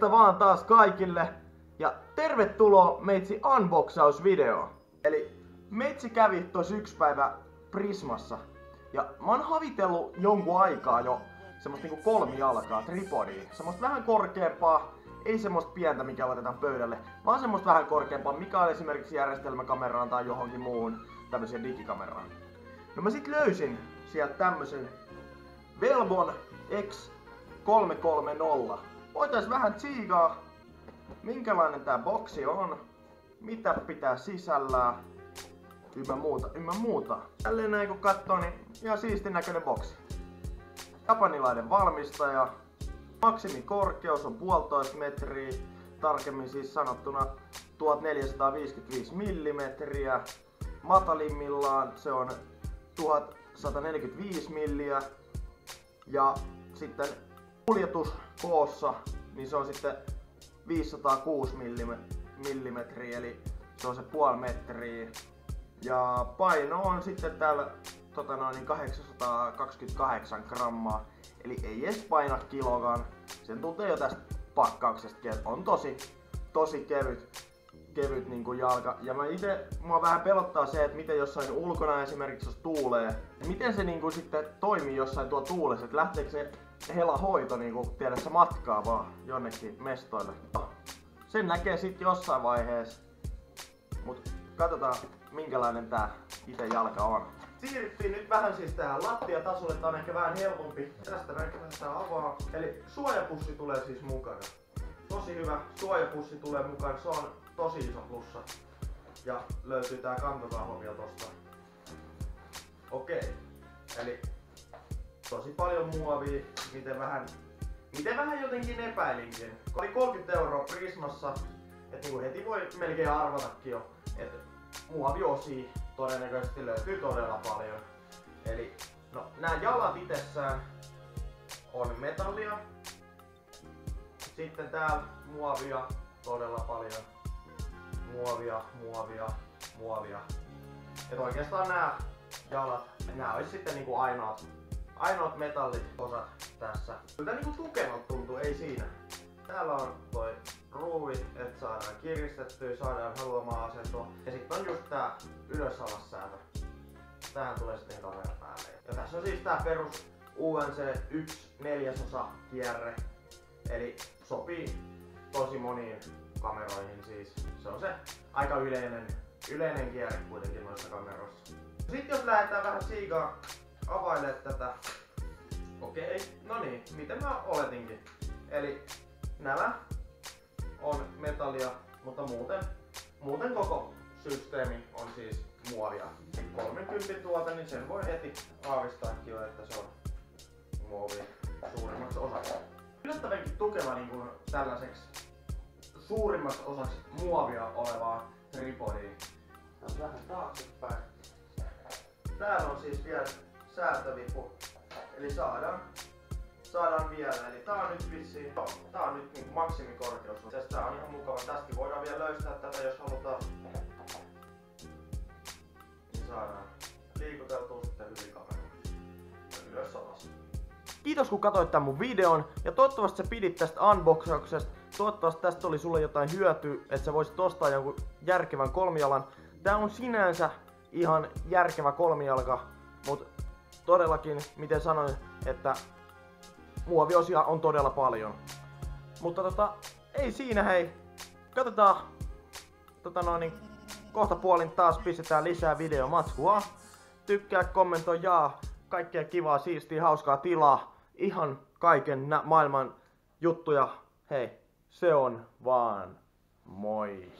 Morjesta vaan taas kaikille ja tervetuloa meitsi unboxausvideoon. Eli meitsi kävi tossa yksi päivä Prismassa ja mä oon havitellut jonkun aikaa jo semmoista niinku kolmijalkaa, tripodia. Semmoista vähän korkeampaa, ei semmoista pientä mikä laitetaan pöydälle, vaan semmoista vähän korkeampaa, mikä on esimerkiksi järjestelmäkameraan tai johonkin muuhun tämmöiseen digikameraan. No mä sit löysin sieltä tämmösen Velvon X330. Voitais vähän tsiigaa, minkälainen tää boksi on, mitä pitää sisällään, ymmä muuta. Tälleen näin kun katsoo, niin ihan siistin näköinen boksi. Japanilainen valmistaja. Maksimikorkeus on 1,5 metriä, tarkemmin siis sanottuna 1455 millimetriä. Matalimmillaan se on 1145 milliä. Ja sitten kuljetuskoossa niin se on sitten 506 millimetriä, eli se on se 0,5 metriä. Ja paino on sitten täällä 828 grammaa, eli ei edes paina kilokaan. Sen tuntee jo tästä pakkauksesta, että on tosi kevyt niin kuin jalka. Ja mua vähän pelottaa se, että miten jossain ulkona esimerkiksi jos tuulee, miten se niin kuin sitten toimii jossain tuo tuulessa, että lähteekö se helahoito niin kuin tiedässä matkaa vaan jonnekin mestoille. Sen näkee sitten jossain vaiheessa, mutta katsotaan minkälainen tää itse jalka on. Siirryttiin nyt vähän siis tähän lattiatasolle, tää on ehkä vähän helpompi. Tästä näköistä avaa. Eli suojapussi tulee siis mukana. Tosi hyvä suojapussi tulee mukaan, se on tosi iso plussa. Ja löytyy tää kantokahva vielä tosta. Okei. Eli tosi paljon muovia, miten vähän jotenkin epäilinkin. Oli 30 € Prismassa, et niinku heti voi melkein arvatakin jo, että muoviosia todennäköisesti löytyy todella paljon. Eli no, nämä jalat itsessään on metallia. Sitten täällä muovia todella paljon. Muovia. Et oikeastaan nämä jalat, nämä olisi sitten niinku ainoat metalliosat tässä. Kyllä niinku tukevalta tuntuu, ei siinä. Täällä on toi ruuvi, että saadaan kiristettyä, saadaan haluamaan asentoa. Ja sitten on just tää ylös-alas säätö. Tähän tulee sitten kamera päälle. Ja tässä on siis tää perus UNC 1/4 kierre. Eli sopii tosi moniin kameroihin siis. Se on se aika yleinen kierre kuitenkin noissa kameroissa. Sitten jos lähdetään vähän siikaa availemaan tätä. Okei, no niin, miten mä oletinkin. Eli nämä on metallia, mutta muuten koko systeemi on siis muovia. 30 tuote, niin sen voi heti aavistaakin jo, että se on muovia suurimmaksi osaksi. Yllättävänkin tukeva niin kuin tällaiseksi suurimmaksi osaksi muovia olevaa tripodia. Vähän taaksepäin. Täällä on siis vielä säätövipu, eli saadaan vielä. Eli tää on nyt vissiin, tää on nyt niin maksimikorkeus. Tää on ihan mukava. Tästäkin voidaan vielä löystää tätä, jos halutaan. Niin saadaan liikuteltua sitten hyvin kameraan. Ylös alas. Kiitos kun katsoit tän mun videon ja toivottavasti sä pidit tästä unboxauksesta. Toivottavasti tästä oli sulle jotain hyötyä, että sä voisit ostaa jonkun järkevän kolmijalan. Tää on sinänsä ihan järkevä kolmijalka, mutta todellakin, miten sanoin, että muoviosia on todella paljon. Mutta ei siinä hei. Katsotaan kohta puolin taas pistetään lisää videomatskua. Tykkää, kommentoi, jaa. Kaikkea kivaa, siistiä, hauskaa tilaa. Ihan kaiken maailman juttuja. Hei, se on vaan moi.